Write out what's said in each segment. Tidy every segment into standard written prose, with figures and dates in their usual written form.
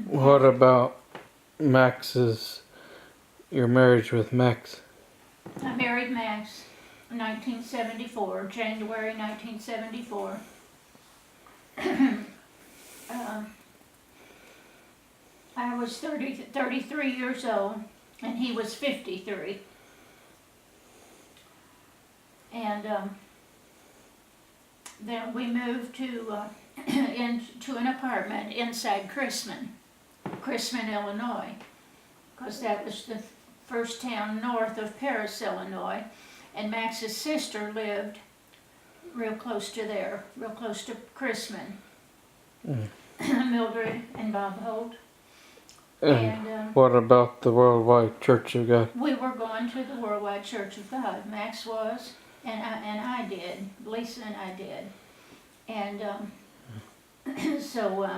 What about your marriage with Max? I married Max in 1974, January 1974. I was 33 years old, and he was 53. And then we moved to into an apartment inside Chrisman, Illinois, because that was the first town north of Paris, Illinois, and Max's sister lived real close to there, real close to Chrisman. Mildred and Bob Holt. And what about the Worldwide Church of God? We were going to the Worldwide Church of God. Max was, and I did. Lisa and I did. And so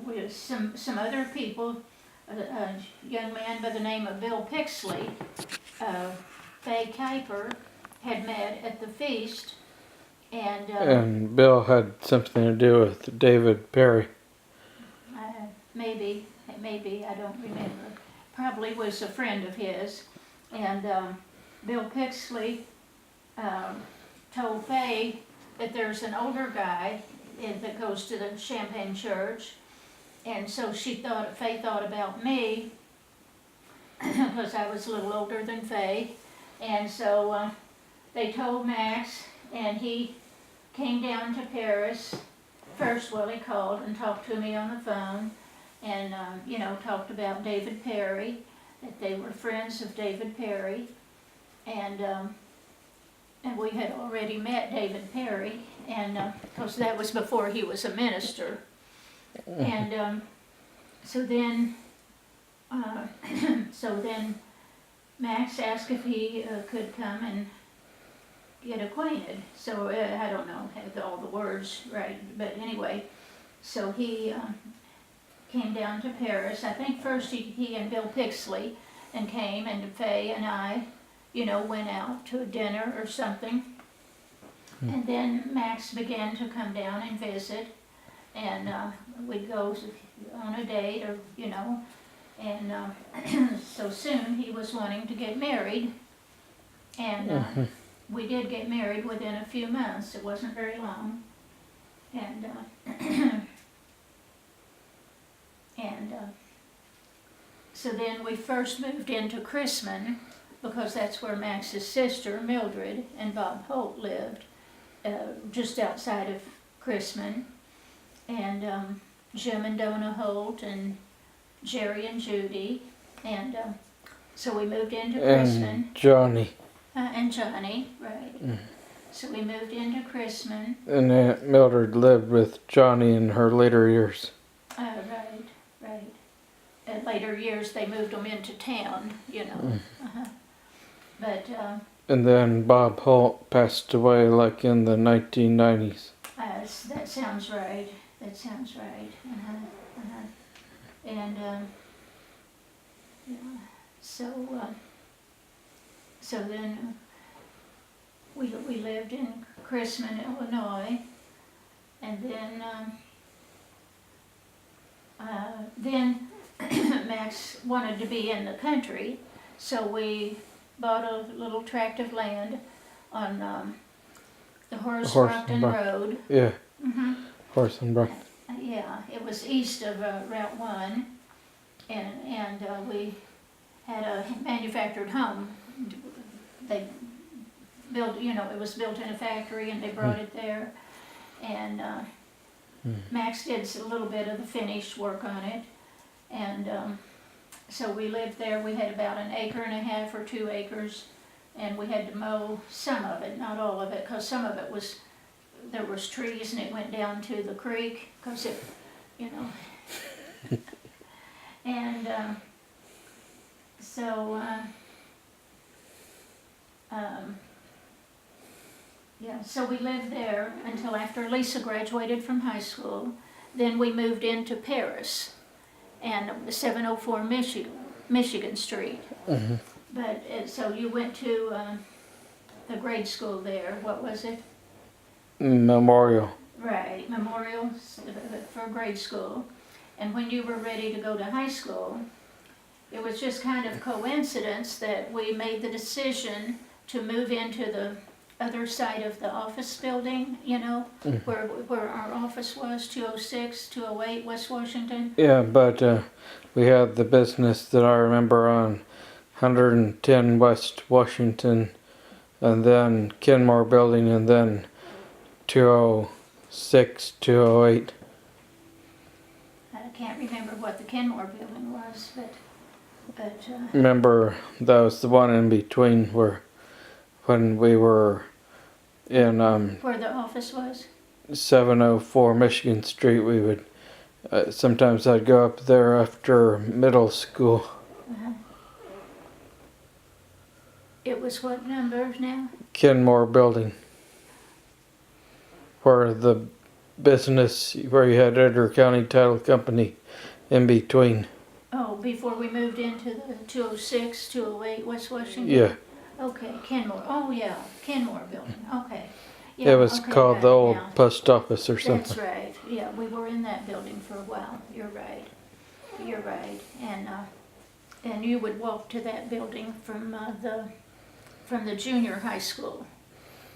with some other people, a young man by the name of Bill Pixley, Faye Kuiper, had met at the feast. And Bill had something to do with David Perry. Maybe, I don't remember. Probably was a friend of his. And Bill Pixley told Faye that there's an older guy that goes to the Champaign Church. And so Faye thought about me, because I was a little older than Faye. And so they told Max, and he came down to Paris. First, well, he called and talked to me on the phone. And, talked about David Perry, that they were friends of David Perry. And we had already met David Perry, and because that was before he was a minister. And so then Max asked if he could come and get acquainted. So I don't know, have all the words right, but anyway, so he came down to Paris. I think first he and Bill Pixley came, and Faye and I, went out to a dinner or something. And then Max began to come down and visit, and we'd go on a date, or and so soon he was wanting to get married, and we did get married within a few months. It wasn't very long, and so then we first moved into Chrisman, because that's where Max's sister, Mildred, and Bob Holt lived, just outside of Chrisman. And Jim and Donna Holt, and Jerry and Judy. And so we moved into Chrisman. And Johnny. And Johnny, right. So we moved into Chrisman. And Aunt Mildred lived with Johnny in her later years. Right. In later years, they moved them into town, But and then Bob Holt passed away like in the 1990s. That sounds right. And so then we lived in Chrisman, Illinois, and then Max wanted to be in the country, so we bought a little tract of land on the Horace Brockton Road. Yeah, Horace and Brockton. Yeah, it was east of Route 1, and we had a manufactured home. They built, it was built in a factory, and they brought it there, and Max did a little bit of the finished work on it, and so we lived there. We had about 1.5 acres or 2 acres, and we had to mow some of it, not all of it, because some of it there was trees, and it went down to the creek, because it, and so we lived there until after Lisa graduated from high school. Then we moved into Paris, and 704 Michigan Street. But so you went to the grade school there. What was it? Memorial. right, memorials for grade school. And when you were ready to go to high school, it was just kind of coincidence that we made the decision to move into the other side of the office building, you know, where our office was, 206, 208 West Washington. Yeah, but we had the business that I remember on 110 West Washington, and then Kenmore Building, and then 206, 208. I can't remember what the Kenmore building was, but Remember, that was the one in between where, when we were in where the office was. 704 Michigan Street, we would sometimes I'd go up there after middle school. Uh-huh. It was what number now? Kenmore Building, where the business, where you had Edgar County Title Company in between. Oh, before we moved into the 206, 208 West Washington? Yeah. Okay, Kenmore. Oh, yeah, Kenmore building. Okay. Yeah, It was okay, called right the old now. post office or something. That's right. Yeah, we were in that building for a while. You're right. You're right. And you would walk to that building from the junior high school.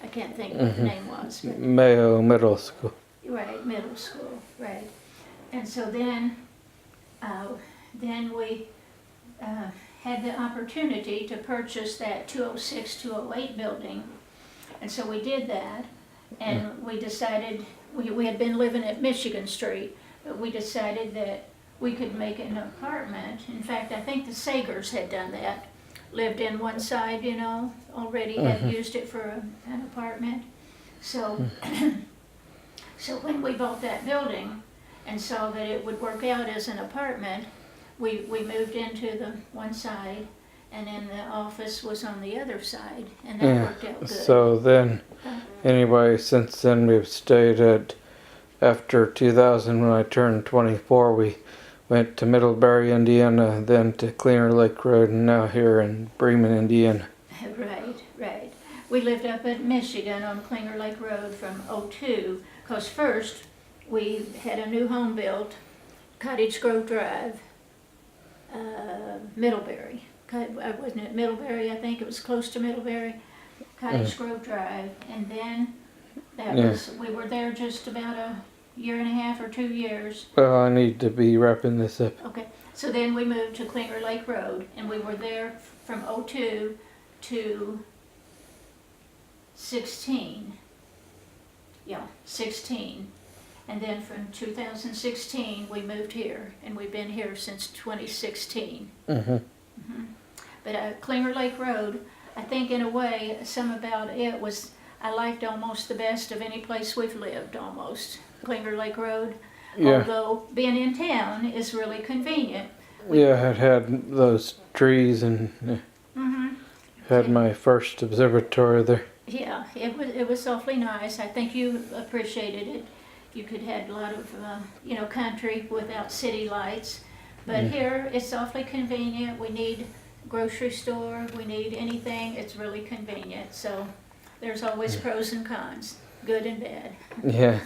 I can't think what the name was, but Mayo Middle School. right, middle school, right. And so then we had the opportunity to purchase that 206, 208 building. And so we did that, and we decided, we had been living at Michigan Street, but we decided that we could make an apartment. In fact, I think the Sagers had done that, lived in one side, you know, already had used it for an apartment. So, so when we bought that building and saw that it would work out as an apartment, we moved into the one side, and then the office was on the other side, and that worked out good. So then, anyway, since then we've stayed at, after 2000 when I turned 24, we went to Middlebury, Indiana, then to Cleaner Lake Road, and now here in Bremen, Indiana. Right, right. We lived up at Michigan on Klinger Lake Road from '02, because first we had a new home built, Cottage Grove Drive, Middlebury. Wasn't it Middlebury? I think it was close to Middlebury, Cottage Grove Drive. And then that was, we were there just about a year and a half or 2 years. Well, I need to be wrapping this up. Okay, so then we moved to Klinger Lake Road, and we were there from '02 to 16. Yeah, 16. And then from 2016, we moved here, and we've been here since 2016. But Klinger Lake Road, I think in a way, some about it was, I liked almost the best of any place we've lived, almost. Klinger Lake Road, although being in town is really convenient. Yeah, it had those trees and had my first observatory there. Yeah, it was awfully nice. I think you appreciated it. You could have a lot of, country without city lights. But here, it's awfully convenient. We need a grocery store, we need anything, it's really convenient. So there's always pros and cons, good and bad. Yeah.